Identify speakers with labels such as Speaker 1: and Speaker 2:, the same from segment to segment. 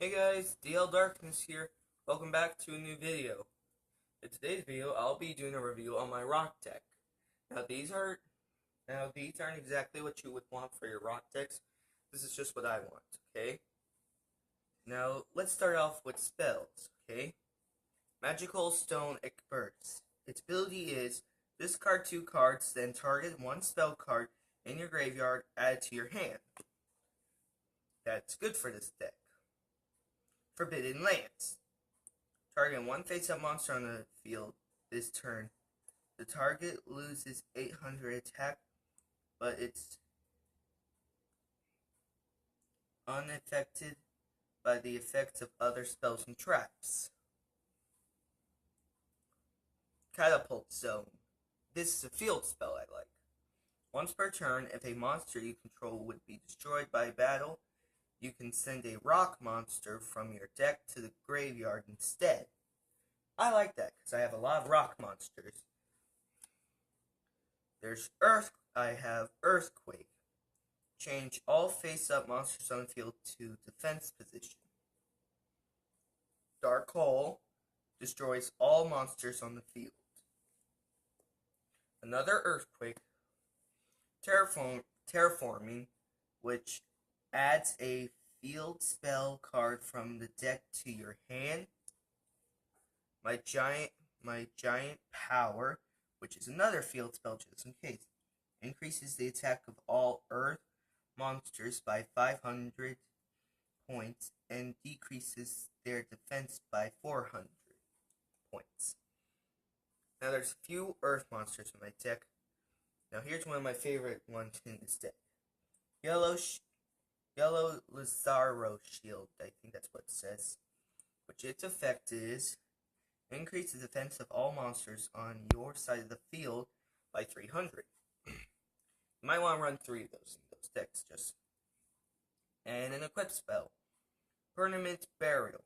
Speaker 1: Hey guys, DL Darkness here. Welcome back to a new video. In today's video, I'll be doing a review on my rock deck. Now these aren't exactly what you would want for your rock decks. This is just what I want, okay? Now let's start off with spells, okay? Magical Stone Burst. Its ability is discard 2 cards, then target 1 spell card in your graveyard, add it to your hand. That's good for this deck. Forbidden Lance. Target 1 face-up monster on the field this turn. The target loses 800 attack, but it's unaffected by the effects of other spells and traps. Catapult Zone. This is a field spell I like. Once per turn, if a monster you control would be destroyed by battle, you can send a rock monster from your deck to the graveyard instead. I like that because I have a lot of rock monsters. I have Earthquake. Change all face-up monsters on the field to defense position. Dark Hole destroys all monsters on the field. Another Earthquake. Terraforming, which adds a field spell card from the deck to your hand. My giant power, which is another field spell just in case, increases the attack of all earth monsters by 500 points and decreases their defense by 400 points. Now there's a few earth monsters in my deck. Now here's one of my favorite ones in this deck. Yellow Lazaro Shield, I think that's what it says. Which its effect is increase the defense of all monsters on your side of the field by 300. You might want to run 3 of those in those decks just. And an equip spell. Permanent Burial.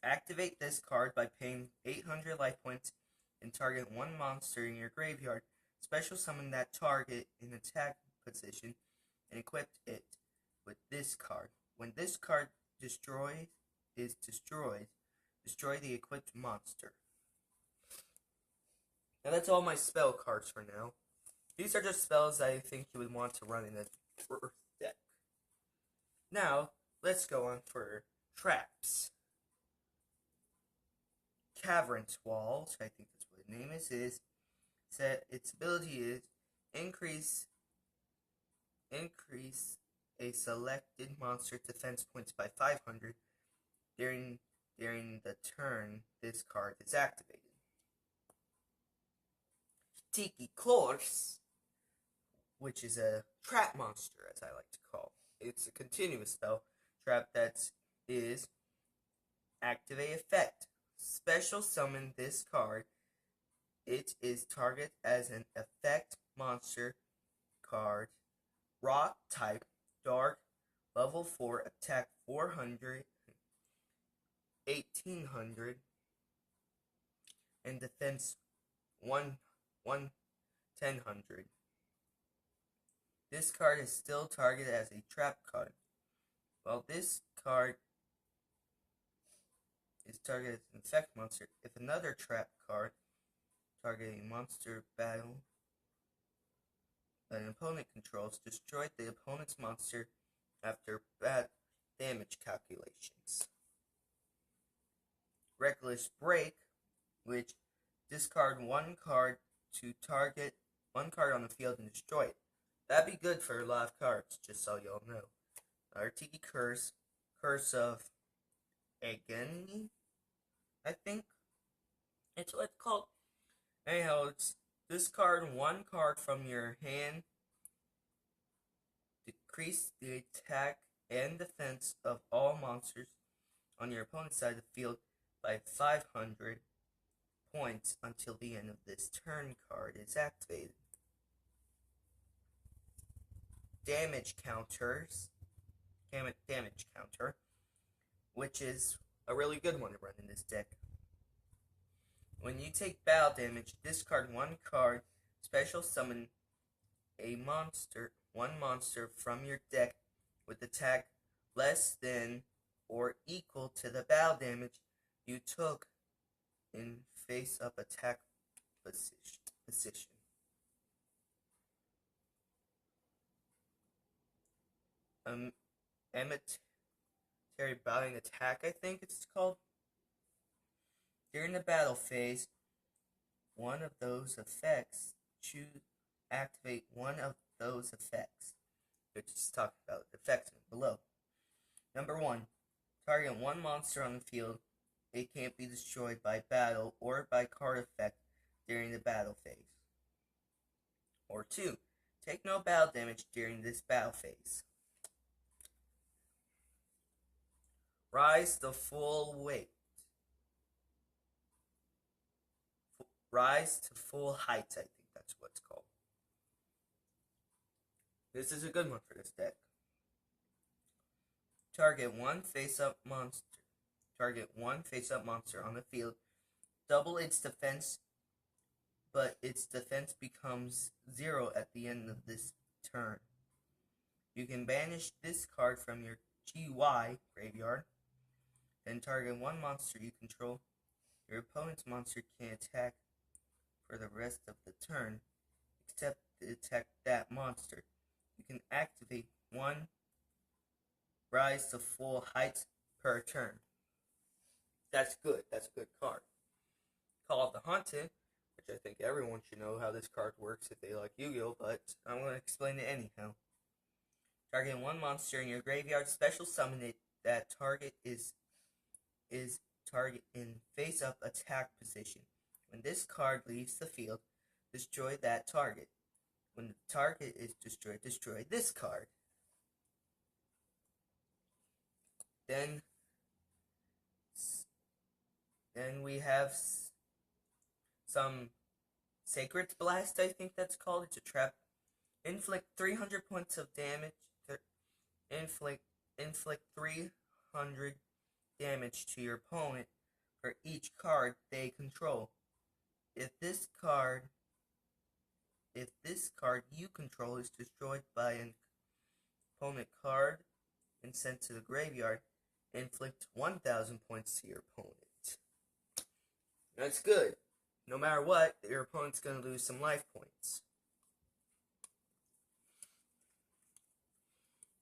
Speaker 1: Activate this card by paying 800 life points and target 1 monster in your graveyard. Special summon that target in attack position and equip it with this card. When this card destroyed, destroy the equipped monster. Now that's all my spell cards for now. These are just spells I think you would want to run in a Earth deck. Now, let's go on for traps. Cavern's Walls, I think that's what the name is its ability is increase a selected monster's defense points by 500 during the turn this card is activated. Tiki Claws, which is a trap monster, as I like to call. It's a continuous spell trap that is activate effect. Special summon this card. It is target as an effect monster card. Rock type, dark, level 4, attack 400, 1800, and defense 1000. This card is still targeted as a trap card. While this card is targeted as an effect monster, if another trap card targeting monster battle that an opponent controls destroyed the opponent's monster after bad damage calculations. Reckless Break, which discard 1 card to target 1 card on the field and destroy it. That'd be good for a lot of cards, just so y'all know. Tiki Curse, Curse of Agony, I think it's what it's called. Anyhow, it's discard 1 card from your hand, decrease the attack and defense of all monsters on your opponent's side of the field by 500 points until the end of this turn card is activated. Damage Counter, which is a really good one to run in this deck. When you take battle damage, discard 1 card, special summon one monster from your deck with attack less than or equal to the battle damage you took in face-up attack position. Emissary Bowing Attack, I think it's called. During the battle phase, one of those effects, activate one of those effects. Which is talking about effects below. Number 1. Target one monster on the field. It can't be destroyed by battle or by card effect during the battle phase. Or 2. Take no battle damage during this battle phase. Rise to full weight. Rise to full height, I think that's what it's called. This is a good one for this deck. Target one face-up monster. Target one face-up monster on the field. Double its defense, but its defense becomes 0 at the end of this turn. You can banish this card from your GY graveyard. Then target one monster you control. Your opponent's monster can attack for the rest of the turn, except to attack that monster. You can activate one Rise to full height per turn. That's good. That's a good card. Call of the Haunted, which I think everyone should know how this card works if they like Yu-Gi-Oh, but I'm going to explain it anyhow. Target one monster in your graveyard, special summon it. That target is target in face-up attack position. When this card leaves the field, destroy that target. When the target is destroyed, destroy this card. Then we have some Sacred Blast, I think that's called. It's a trap. Inflict 300 points of damage. Inflict 300 damage to your opponent for each card they control. If this card you control is destroyed by an opponent card and sent to the graveyard, inflict 1,000 points to your opponent. That's good. No matter what, your opponent's going to lose some life points.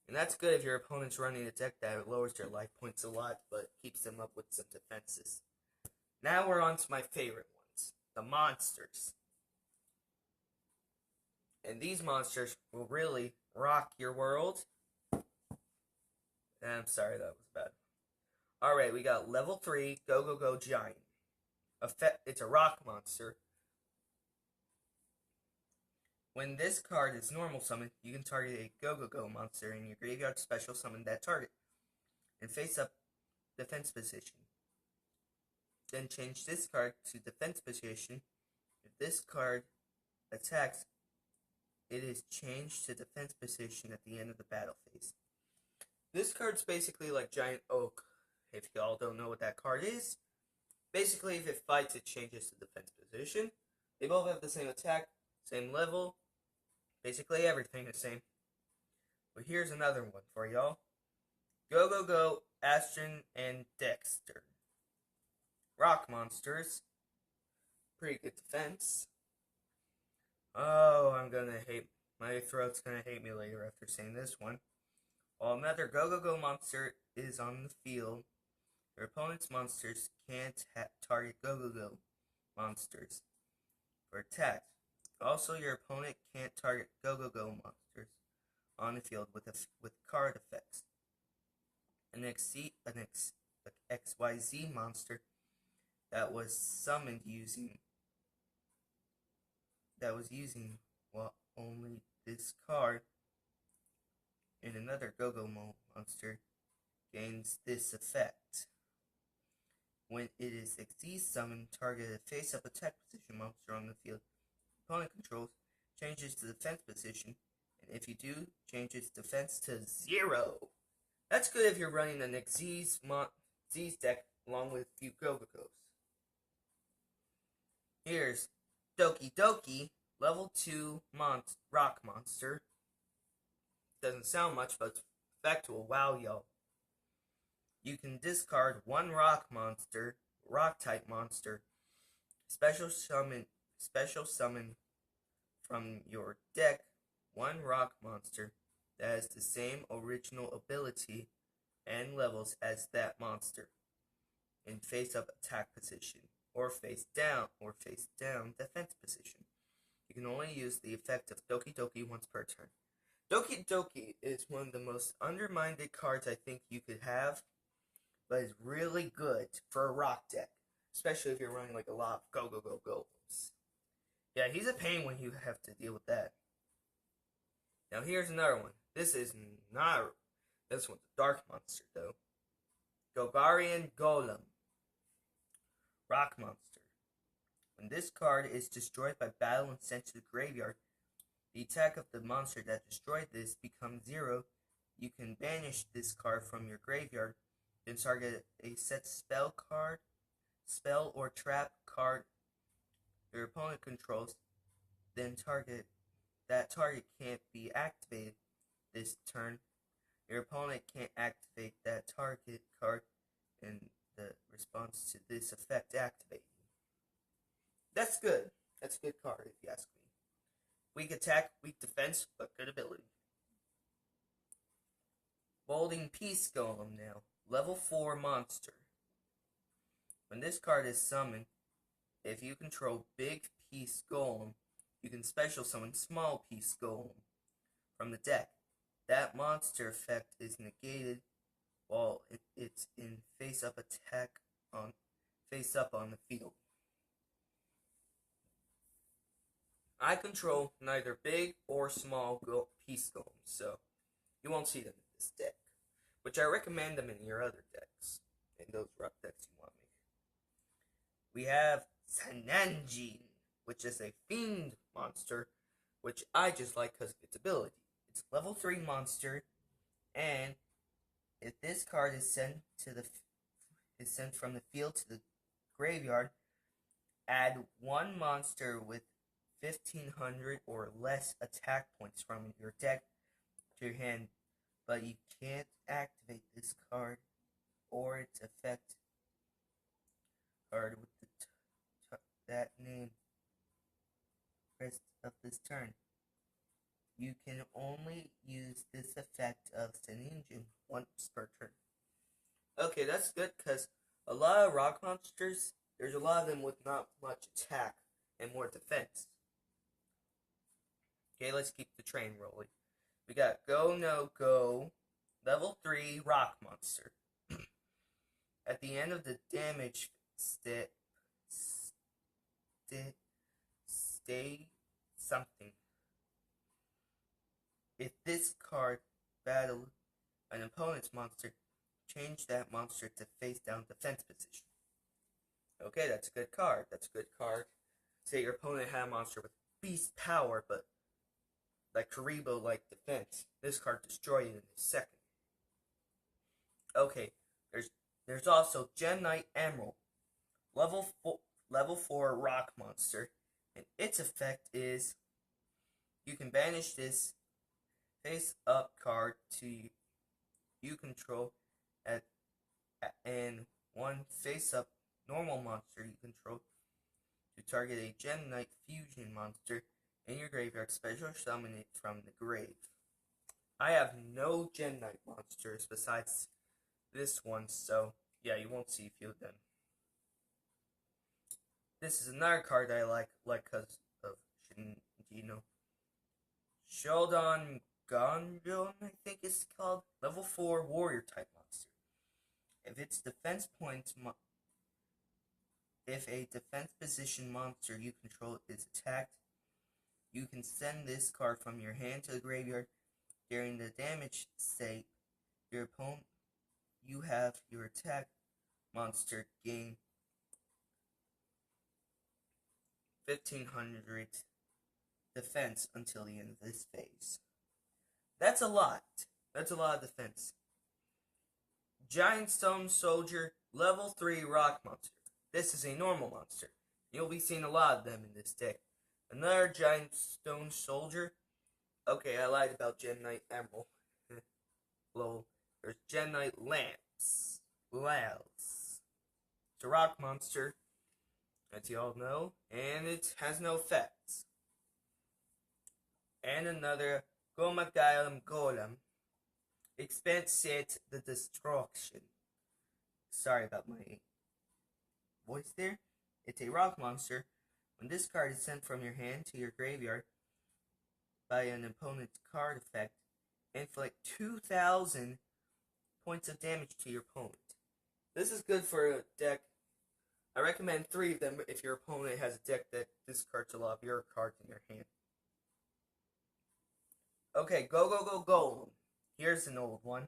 Speaker 1: And that's good if your opponent's running a deck that lowers their life points a lot, but keeps them up with some defenses. Now we're on to my favorite ones, the monsters. And these monsters will really rock your world. I'm sorry, that was bad. Alright, we got level 3, Go Go Go Giant. It's a rock monster. When this card is normal summoned, you can target a Go Go Go monster in your graveyard, special summon that target, and face up defense position. Then change this card to defense position. If this card attacks, it is changed to defense position at the end of the battle phase. This card's basically like Giant Oak. If y'all don't know what that card is, basically if it fights, it changes to defense position. They both have the same attack, same level, basically everything the same. But here's another one for y'all. Go Go Go, Astron, and Dexter. Rock monsters. Pretty good defense. Oh, my throat's gonna hate me later after saying this one. While another Go Go Go monster is on the field, your opponent's monsters can't target Go Go Go monsters for attacks. Also, your opponent can't target Go Go Go monsters on the field with card effects. An XYZ monster that was summoned using only this card and another Go Go monster gains this effect. When it is XZ summoned, target a face-up attack position monster on the field opponent controls, changes to defense position, and if you do, changes defense to 0. That's good if you're running an Z's deck along with a few Go Go Go's. Here's Doki Doki, level 2 rock monster. Doesn't sound much, but it's effect will wow y'all. you can discard one rock type monster, special summon from your deck one rock monster that has the same original ability and levels as that monster in face-up attack position or face-down defense position. You can only use the effect of Doki Doki once per turn. Doki Doki is one of the most undermined cards I think you could have, but is really good for a rock deck, especially if you're running like a lot of go go go go's. Yeah, he's a pain when you have to deal with that. Now here's another one. This one's a dark monster though. Golgarian Golem. Rock monster. When this card is destroyed by battle and sent to the graveyard, the attack of the monster that destroyed this becomes 0. You can banish this card from your graveyard, then target a set spell or trap card your opponent controls, then that target can't be activated this turn. Your opponent can't activate that target card in the response to this effect activating. That's good. That's a good card if you ask me. Weak attack, weak defense, but good ability. Molding Peace Golem now. Level 4 monster. When this card is summoned, if you control Big Peace Golem, you can special summon Small Peace Golem from the deck. That monster effect is negated while it's in face-up on the field. I control neither big or small peace golems, so you won't see them in this deck, which I recommend them in your other decks, in those rough decks you want to make. We have Sananjin, which is a fiend monster, which I just like because of its ability. It's a level 3 monster, and if this card is sent from the field to the graveyard, add one monster with 1,500 or less attack points from your deck to your hand, but you can't activate this card or its effect card with that name rest of this turn. You can only use this effect of Sananjin once per turn. Okay, that's good because a lot of rock monsters, there's a lot of them with not much attack and more defense. Okay, let's keep the train rolling. We got Go No Go, level 3 rock monster. At the end of the damage stay something. If this card battled an opponent's monster, change that monster to face down defense position. Okay, that's a good card. Say your opponent had a monster with beast power, but like Karibo-like defense. This card destroyed it in a second. Okay, there's also Gem Knight Emerald, level 4 rock monster, and its effect is you can banish this face-up card to you control and one face-up normal monster you control to target a Gem Knight fusion monster in your graveyard, special summon it from the grave. I have no Gem Knight monsters besides this one, so yeah, you won't see a few of them. This is another card I like because of Shinjino. Shodan Ganjon, I think it's called. Level 4 warrior type monster. If a defense position monster you control is attacked, you can send this card from your hand to the graveyard. During the damage state, you have your attack monster gain 1,500 defense until the end of this phase. That's a lot. That's a lot of defense. Giant Stone Soldier, level 3 rock monster. This is a normal monster. You'll be seeing a lot of them in this deck. Another Giant Stone Soldier. Okay, I lied about Gem Knight Emerald. Lol. There's Gem Knight Lamps. Wells. It's a rock monster, as you all know, and it has no effects. And another Gomagilum Golem. Expense set the destruction. Sorry about my voice there. It's a rock monster. When this card is sent from your hand to your graveyard by an opponent's card effect, inflict 2,000 points of damage to your opponent. This is good for a deck. I recommend 3 of them if your opponent has a deck that discards a lot of your cards in their hand. Okay, go Golem. Here's an old one.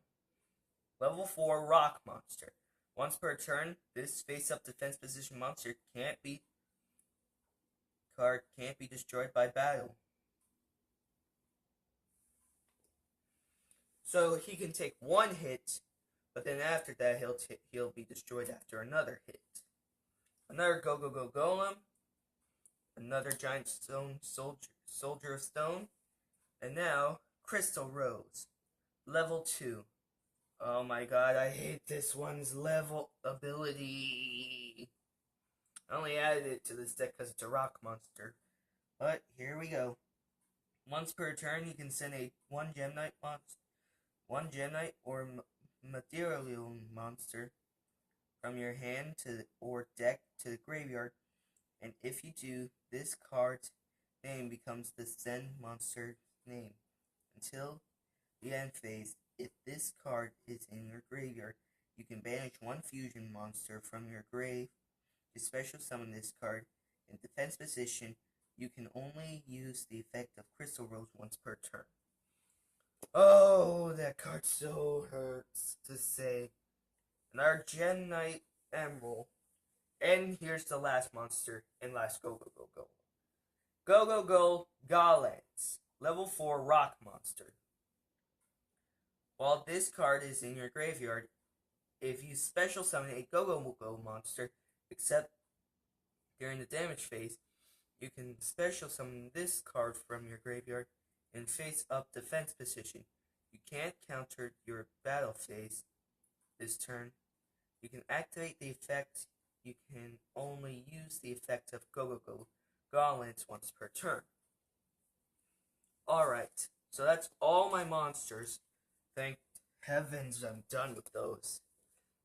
Speaker 1: Level 4 Rock Monster. Once per turn, this face-up defense position monster can't be destroyed by battle. So he can take 1 hit, but then after that he'll be destroyed after another hit. Another go Golem. Another giant stone soldier of stone. And now Crystal Rose. Level 2. Oh my god, I hate this one's level ability. I only added it to this deck because it's a rock monster. But here we go. Once per turn, you can send one Gem Knight or Material monster from your hand or deck to the graveyard. And if you do, this card's name becomes the Send monster's name. Until the end phase, if this card is in your graveyard, you can banish 1 fusion monster from your grave to special summon this card. In defense position, you can only use the effect of Crystal Rose once per turn. Oh, that card so hurts to say. And our Gem Knight Emerald. And here's the last monster and last go. Go Golems. Level 4 Rock Monster. While this card is in your graveyard, if you special summon a Go monster, except during the damage phase, you can special summon this card from your graveyard in face-up defense position. You can't counter your battle phase this turn. You can activate the effect. You can only use the effect of Go Golems once per turn. Alright, so that's all my monsters. Thank heavens I'm done with those.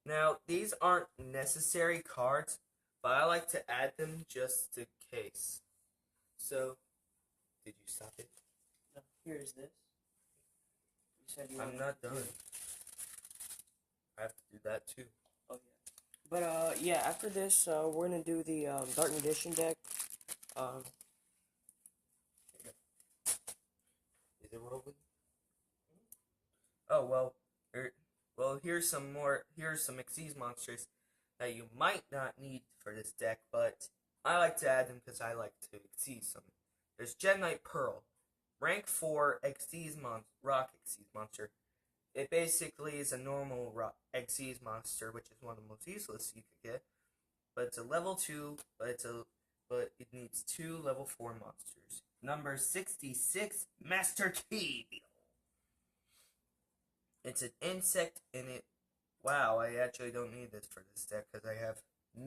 Speaker 1: Now, these aren't necessary cards, but I like to add them just in case. So, did you stop it?
Speaker 2: No, here's this. You said you
Speaker 1: I'm not done. I have to do that too.
Speaker 2: Oh yeah. But yeah, after this, we're gonna do the Dark Magician deck.
Speaker 1: Is it rolling? Oh well. Here's some Xyz monsters that you might not need for this deck, but I like to add them because I like to Xyz them. There's Gem Knight Pearl, rank 4 rock Xyz monster. It basically is a normal rock Xyz monster, which is one of the most useless you could get. But it's a level 2, but it needs 2 level 4 monsters. Number 66, Master Key. It's an insect, and wow, I actually don't need this for this deck because I have